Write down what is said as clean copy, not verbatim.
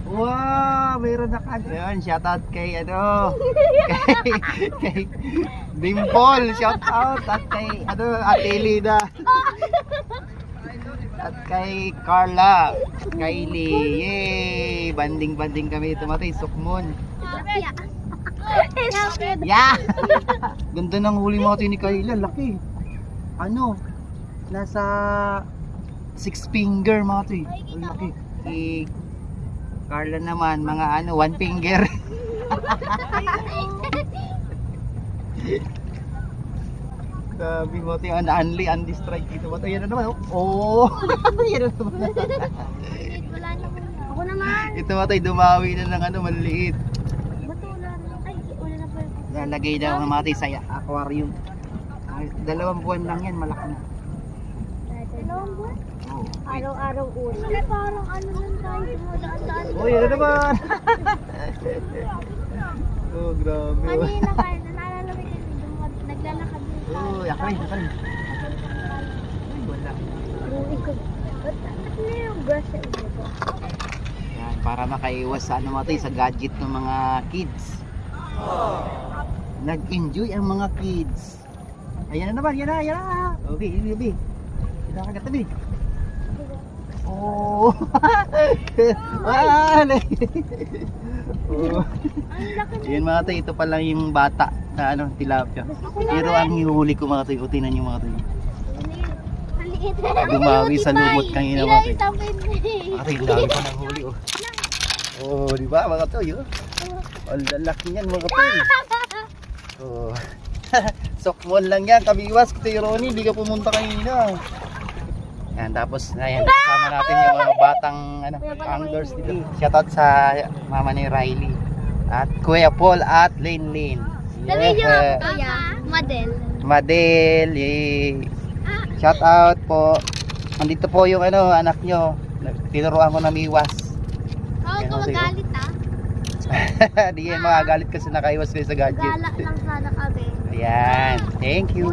Wow, mayroon na kagad. Ayan, shoutout kay kay Dimple, shoutout at kay Ate Lida. At kay Carla, Kylie. Yay! Banding kami tumatay, Sukmon. Yeah! Ganda ng huli mga ni Kyla, laki. Nasa 6 finger mga to. Ang laki. Carla naman, mga 1 finger. Sabi mo ito yung undistrike dito. Yan na naman. Oh! Yan na naman. Ako naman. Ito matay, dumawi na ng maliit. Ba't wala na? Ay, wala na pa. Lalagay daw ng matay sa aquarium. 2 buwan lang yan, malaki na. 2 buwan? Oh. Araw-araw ulo. Parang lang tayo, dumadaan-daan. Oh, yan na naman. Oh, grabe. Kanina kayo, naalala mo yun, naglalakad din tayo. Oh, yakay. Ay, wala. Ano yung brush sa inyo po? Yan, para makaiwas sa matay sa gadget ng mga kids. Nag-enjoy ang mga kids. Ayan na naman, yan na. Okay, Bi. Kita ka katabi. Oh. Oh. Yan mga tayo, ito pala yung bata na tilapia. Pero ang hihuli ko mga tayo, utinan yung mga tayo. Dumawi sa lumot kanina mga tayo. Mga tayo, dami pa ng huli oh. Oh, di ba mga tayo? Ang lalaki niyan mga tayo. Oh. Sokmon lang yan, kabiwas Kuya Ronnie, hindi ka pumunta kanina. Yan, tapos ngayon kasama natin yung mga batang anglers dito. Shoutout sa mama ni Riley at Kuya Paul at Lane. Sabi niyo, Kuya, Madel, shoutout po. Nandito po yung anak nyo. Tinuruan ko na miwas. Huwag ka magalit Di yan magagalit kasi nakaiwas kayo sa gadget. Gala lang sana kami. Ayan, thank you.